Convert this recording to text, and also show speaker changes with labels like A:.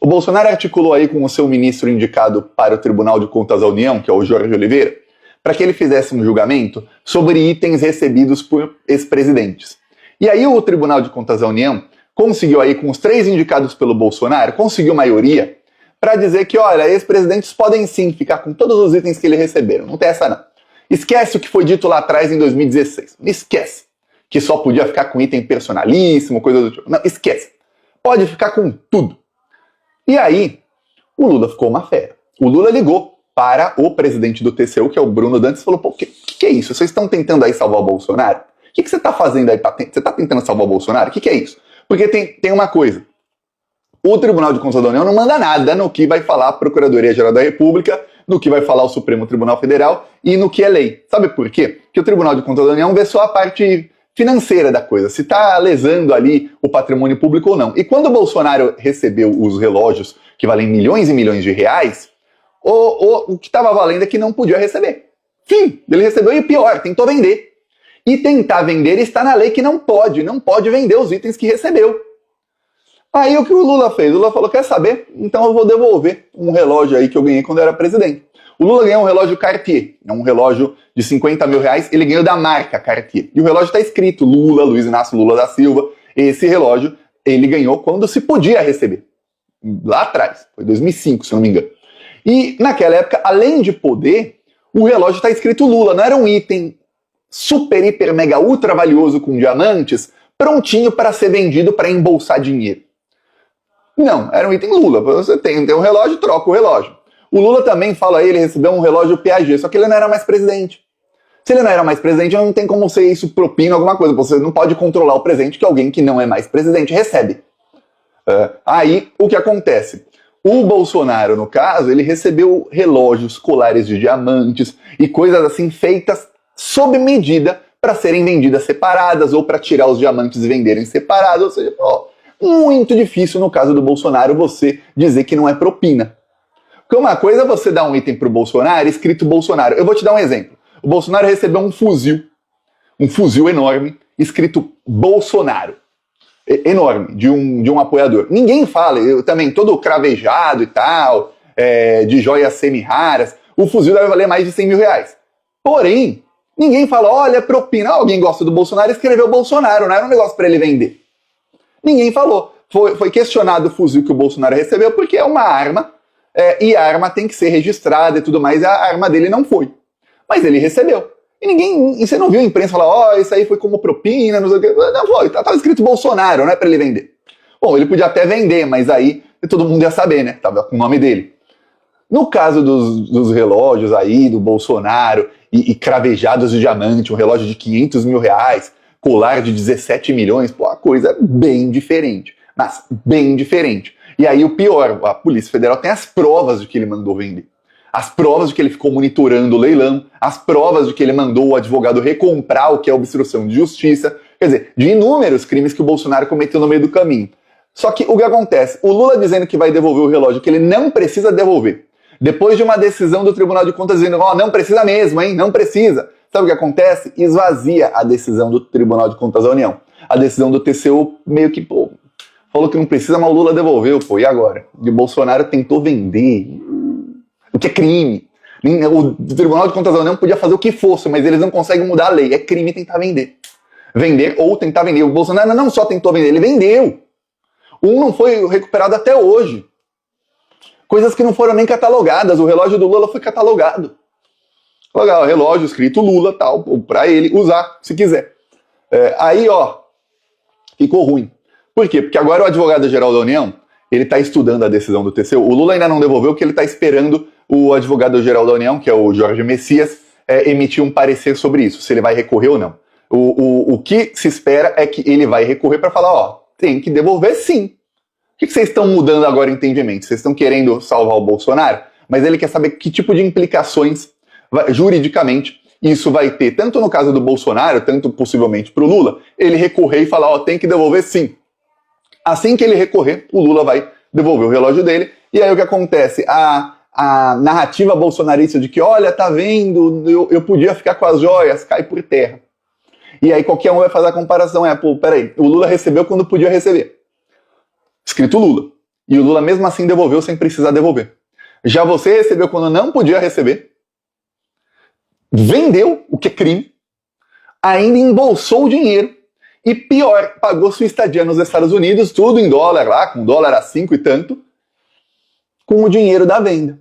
A: O Bolsonaro articulou aí com o seu ministro indicado para o Tribunal de Contas da União, que é o Jorge Oliveira, para que ele fizesse um julgamento sobre itens recebidos por ex-presidentes. E aí o Tribunal de Contas da União conseguiu aí, com os 3 indicados pelo Bolsonaro, conseguiu maioria para dizer que, olha, ex-presidentes podem sim ficar com todos os itens que eles receberam. Não tem essa não. Esquece o que foi dito lá atrás em 2016. Esquece. Que só podia ficar com item personalíssimo, coisa do tipo. Não, esquece. Pode ficar com tudo. E aí, o Lula ficou uma fera. O Lula ligou para o presidente do TCU, que é o Bruno Dantas, e falou, pô, que é isso? Vocês estão tentando aí salvar o Bolsonaro? O que você está fazendo aí? Você está tentando salvar o Bolsonaro? O que é isso? Porque tem uma coisa. O Tribunal de Contas da União não manda nada no que vai falar a Procuradoria-Geral da República, no que vai falar o Supremo Tribunal Federal e no que é lei. Sabe por quê? Porque o Tribunal de Contas da União vê só a parte financeira da coisa, se está lesando ali o patrimônio público ou não. E quando o Bolsonaro recebeu os relógios que valem milhões e milhões de reais, o que estava valendo é que não podia receber. Fim, ele recebeu e pior, tentou vender. E tentar vender está na lei que não pode vender os itens que recebeu. Aí o que o Lula fez? O Lula falou, quer saber? Então eu vou devolver um relógio aí que eu ganhei quando eu era presidente. O Lula ganhou um relógio Cartier, um relógio de 50 mil reais, ele ganhou da marca Cartier. E o relógio está escrito Lula, Luiz Inácio Lula da Silva. Esse relógio ele ganhou quando se podia receber. Lá atrás, foi 2005, se não me engano. E naquela época, além de poder, o relógio está escrito Lula, não era um item super, hiper, mega, ultra valioso com diamantes, prontinho para ser vendido para embolsar dinheiro. Não, era um item Lula. Você tem um relógio, troca o relógio. O Lula também fala aí, ele recebeu um relógio Piaget, só que ele não era mais presidente. Se ele não era mais presidente, não tem como ser isso propina alguma coisa. Você não pode controlar o presente que alguém que não é mais presidente recebe. Aí, o que acontece? O Bolsonaro, no caso, ele recebeu relógios, colares de diamantes e coisas assim feitas sob medida para serem vendidas separadas ou para tirar os diamantes e venderem separados. Ou seja, muito difícil no caso do Bolsonaro você dizer que não é propina. Porque uma coisa é você dar um item pro Bolsonaro escrito Bolsonaro. Eu vou te dar um exemplo. O Bolsonaro recebeu um fuzil enorme, escrito Bolsonaro. Enorme, de um apoiador. Ninguém fala, eu também, todo cravejado e tal, de joias semi-raras, o fuzil deve valer mais de 100 mil reais. Porém, ninguém fala, olha, propina, alguém gosta do Bolsonaro, escreveu Bolsonaro, não era um negócio para ele vender. Ninguém falou. Foi questionado o fuzil que o Bolsonaro recebeu porque é uma arma, e a arma tem que ser registrada e tudo mais, e a arma dele não foi. Mas ele recebeu. E você não viu a imprensa falar, isso aí foi como propina, não sei o quê. Não foi, tava escrito Bolsonaro, não é para ele vender. Bom, ele podia até vender, mas aí todo mundo ia saber, né? Tava com o nome dele. No caso dos relógios aí, do Bolsonaro, e cravejados de diamante, um relógio de 500 mil reais, colar de 17 milhões, a coisa é bem diferente. Mas bem diferente. E aí o pior, a Polícia Federal tem as provas de que ele mandou vender. As provas de que ele ficou monitorando o leilão, as provas de que ele mandou o advogado recomprar o que é obstrução de justiça, quer dizer, de inúmeros crimes que o Bolsonaro cometeu no meio do caminho. Só que o que acontece? O Lula dizendo que vai devolver o relógio que ele não precisa devolver. Depois de uma decisão do Tribunal de Contas dizendo, não precisa mesmo, hein? Não precisa. Sabe o que acontece? Esvazia a decisão do Tribunal de Contas da União. A decisão do TCU meio que, falou que não precisa, mas o Lula devolveu, e agora? E o Bolsonaro tentou vender. O que é crime. O Tribunal de Contas da União podia fazer o que fosse, mas eles não conseguem mudar a lei. É crime tentar vender. Vender ou tentar vender. O Bolsonaro não só tentou vender, ele vendeu. Um não foi recuperado até hoje. Coisas que não foram nem catalogadas. O relógio do Lula foi catalogado. Legal, relógio escrito Lula, tal, para ele usar, se quiser. Aí, ficou ruim. Por quê? Porque agora o advogado-geral da União, ele está estudando a decisão do TCU. O Lula ainda não devolveu, porque ele está esperando o advogado-geral da União, que é o Jorge Messias, emitir um parecer sobre isso, se ele vai recorrer ou não. O que se espera é que ele vai recorrer para falar, tem que devolver sim. O que vocês estão mudando agora o entendimento? Vocês estão querendo salvar o Bolsonaro? Mas ele quer saber que tipo de implicações, juridicamente, isso vai ter, tanto no caso do Bolsonaro, tanto possivelmente para o Lula, ele recorrer e falar, tem que devolver sim. Assim que ele recorrer, o Lula vai devolver o relógio dele, e aí o que acontece? A narrativa bolsonarista de que, olha, tá vendo, eu podia ficar com as joias, cai por terra. E aí qualquer um vai fazer a comparação, peraí, o Lula recebeu quando podia receber. Escrito Lula. E o Lula mesmo assim devolveu sem precisar devolver. Já você recebeu quando não podia receber, vendeu, o que é crime, ainda embolsou o dinheiro e pior, pagou sua estadia nos Estados Unidos, tudo em dólar lá, com dólar a 5 e tanto, com o dinheiro da venda.